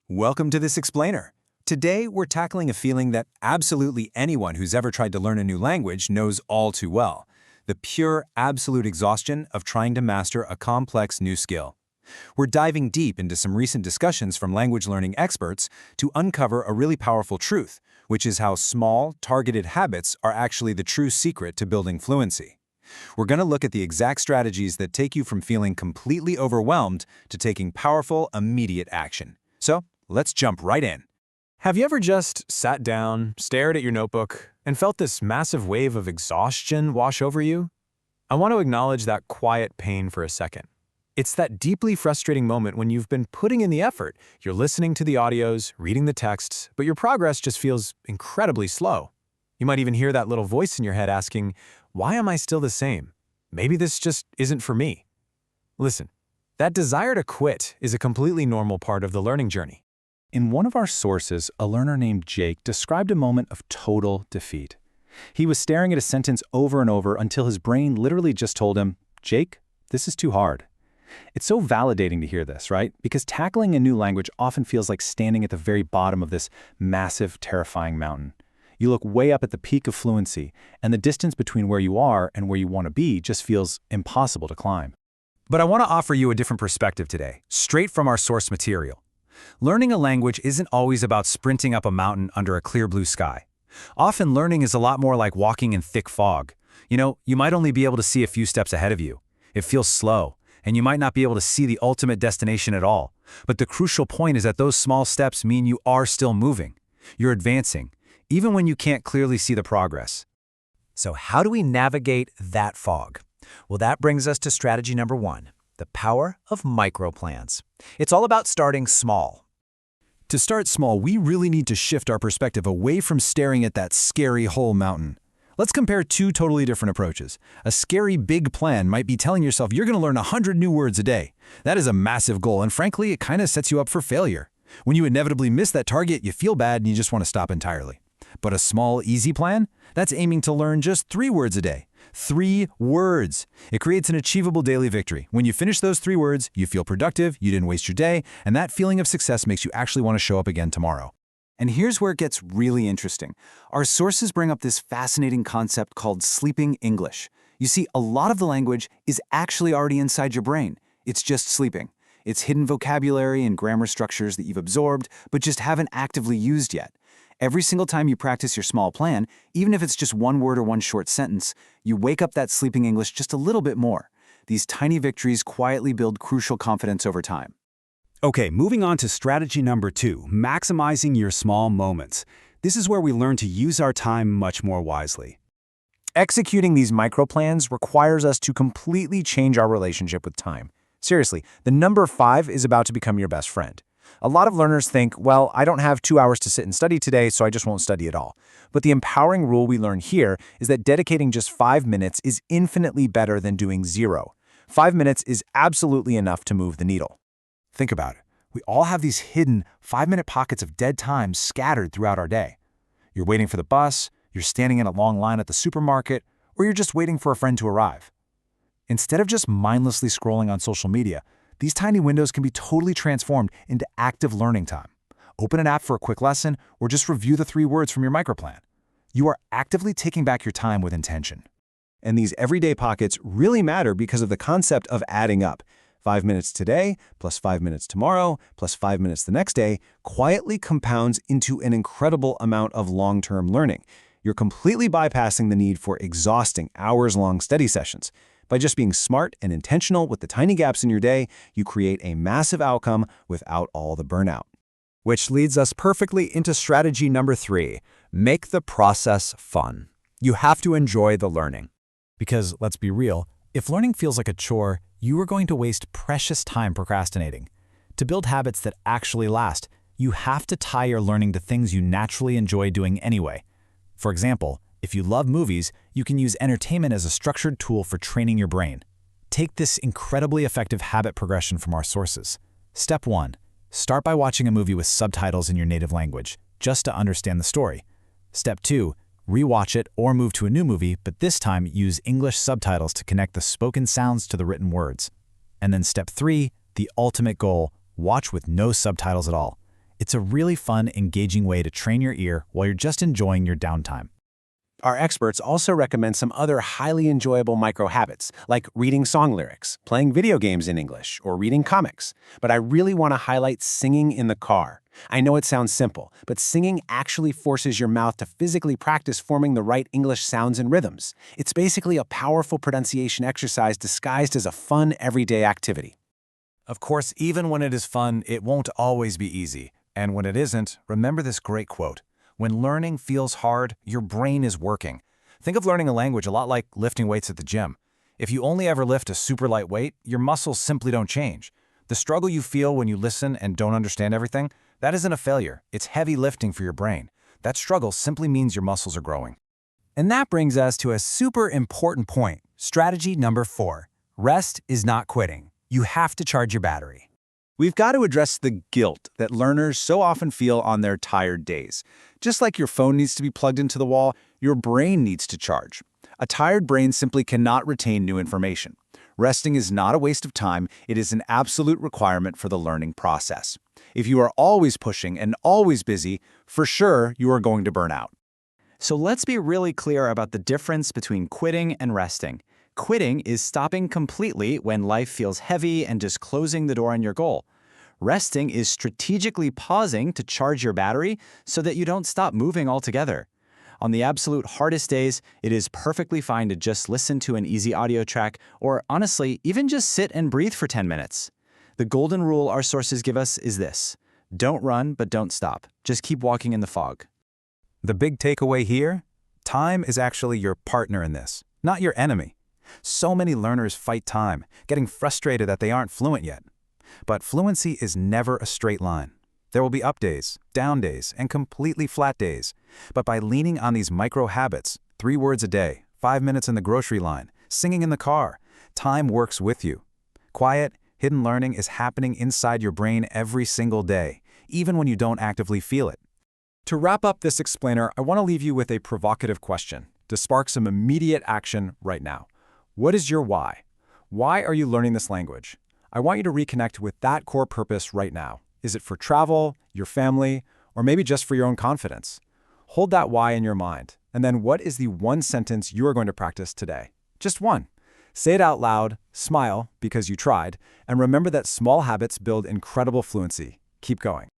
Welcome to this explainer. Today, we're tackling a feeling that absolutely anyone who's ever tried to learn a new language knows all too well: the pure, absolute exhaustion of trying to master a complex new skill. We're diving deep into some recent discussions from language learning experts to uncover a really powerful truth, which is how small, targeted habits are actually the true secret to building fluency. We're going to look at the exact strategies that take you from feeling completely overwhelmed to taking powerful, immediate action. So, let's jump right in. Have you ever just sat down, stared at your notebook, and felt this massive wave of exhaustion wash over you? I want to acknowledge that quiet pain for a second. It's that deeply frustrating moment when you've been putting in the effort. You're listening to the audios, reading the texts, but your progress just feels incredibly slow. You might even hear that little voice in your head asking, "Why am I still the same? Maybe this just isn't for me." Listen, that desire to quit is a completely normal part of the learning journey. In one of our sources, a learner named Jake described a moment of total defeat. He was staring at a sentence over and over until his brain literally just told him, "Jake, this is too hard." It's so validating to hear this, right? Because tackling a new language often feels like standing at the very bottom of this massive, terrifying mountain. You look way up at the peak of fluency, and the distance between where you are and where you want to be just feels impossible to climb. But I want to offer you a different perspective today, straight from our source material. Learning a language isn't always about sprinting up a mountain under a clear blue sky. Often learning is a lot more like walking in thick fog. You might only be able to see a few steps ahead of you. It feels slow, and you might not be able to see the ultimate destination at all. But the crucial point is that those small steps mean you are still moving. You're advancing, even when you can't clearly see the progress. So how do we navigate that fog? Well, that brings us to strategy number 1. The power of microplans. It's all about starting small. To start small, we really need to shift our perspective away from staring at that scary whole mountain. Let's compare two totally different approaches. A scary big plan might be telling yourself you're going to learn 100 new words a day. That is a massive goal, and frankly, it kind of sets you up for failure. When you inevitably miss that target, you feel bad and you just want to stop entirely. But a small, easy plan? That's aiming to learn just 3 words a day. 3 words. It creates an achievable daily victory. When you finish those 3 words, you feel productive, you didn't waste your day, and that feeling of success makes you actually want to show up again tomorrow. And here's where it gets really interesting. Our sources bring up this fascinating concept called sleeping English. You see, a lot of the language is actually already inside your brain. It's just sleeping. It's hidden vocabulary and grammar structures that you've absorbed, but just haven't actively used yet. Every single time you practice your small plan, even if it's just 1 word or 1 short sentence, you wake up that sleeping English just a little bit more. These tiny victories quietly build crucial confidence over time. Okay, moving on to strategy number 2, maximizing your small moments. This is where we learn to use our time much more wisely. Executing these microplans requires us to completely change our relationship with time. Seriously, the number 5 is about to become your best friend. A lot of learners think, well, I don't have 2 hours to sit and study today, so I just won't study at all. But the empowering rule we learn here is that dedicating just 5 minutes is infinitely better than doing 0. 5 minutes is absolutely enough to move the needle. Think about it. We all have these hidden 5-minute pockets of dead time scattered throughout our day. You're waiting for the bus, you're standing in a long line at the supermarket, or you're just waiting for a friend to arrive. Instead of just mindlessly scrolling on social media, these tiny windows can be totally transformed into active learning time. Open an app for a quick lesson, or just review the 3 words from your microplan. You are actively taking back your time with intention. And these everyday pockets really matter because of the concept of adding up. 5 minutes today, plus 5 minutes tomorrow, plus 5 minutes the next day, quietly compounds into an incredible amount of long-term learning. You're completely bypassing the need for exhausting hours-long study sessions. By just being smart and intentional with the tiny gaps in your day, you create a massive outcome without all the burnout. Which leads us perfectly into strategy number 3, make the process fun. You have to enjoy the learning. Because, let's be real, if learning feels like a chore, you are going to waste precious time procrastinating. To build habits that actually last, you have to tie your learning to things you naturally enjoy doing anyway. For example, if you love movies, you can use entertainment as a structured tool for training your brain. Take this incredibly effective habit progression from our sources. Step 1. Start by watching a movie with subtitles in your native language, just to understand the story. Step 2. Rewatch it or move to a new movie, but this time use English subtitles to connect the spoken sounds to the written words. And then Step 3, the ultimate goal, watch with no subtitles at all. It's a really fun, engaging way to train your ear while you're just enjoying your downtime. Our experts also recommend some other highly enjoyable micro-habits, like reading song lyrics, playing video games in English, or reading comics. But I really want to highlight singing in the car. I know it sounds simple, but singing actually forces your mouth to physically practice forming the right English sounds and rhythms. It's basically a powerful pronunciation exercise disguised as a fun, everyday activity. Of course, even when it is fun, it won't always be easy. And when it isn't, remember this great quote. When learning feels hard, your brain is working. Think of learning a language a lot like lifting weights at the gym. If you only ever lift a super light weight, your muscles simply don't change. The struggle you feel when you listen and don't understand everything, that isn't a failure. It's heavy lifting for your brain. That struggle simply means your muscles are growing. And that brings us to a super important point. Strategy number 4. Rest is not quitting. You have to charge your battery. We've got to address the guilt that learners so often feel on their tired days. Just like your phone needs to be plugged into the wall, your brain needs to charge. A tired brain simply cannot retain new information. Resting is not a waste of time, it is an absolute requirement for the learning process. If you are always pushing and always busy, for sure you are going to burn out. So let's be really clear about the difference between quitting and resting. Quitting is stopping completely when life feels heavy and just closing the door on your goal. Resting is strategically pausing to charge your battery so that you don't stop moving altogether. On the absolute hardest days, it is perfectly fine to just listen to an easy audio track or, honestly, even just sit and breathe for 10 minutes. The golden rule our sources give us is this: don't run, but don't stop. Just keep walking in the fog. The big takeaway here? Time is actually your partner in this, not your enemy. So many learners fight time, getting frustrated that they aren't fluent yet. But fluency is never a straight line. There will be up days, down days, and completely flat days. But by leaning on these micro habits, 3 words a day, 5 minutes in the grocery line, singing in the car, time works with you. Quiet, hidden learning is happening inside your brain every single day, even when you don't actively feel it. To wrap up this explainer, I want to leave you with a provocative question to spark some immediate action right now. What is your why? Why are you learning this language? I want you to reconnect with that core purpose right now. Is it for travel, your family, or maybe just for your own confidence? Hold that why in your mind. And then what is the one sentence you are going to practice today? Just one. Say it out loud, smile because you tried, and remember that small habits build incredible fluency. Keep going.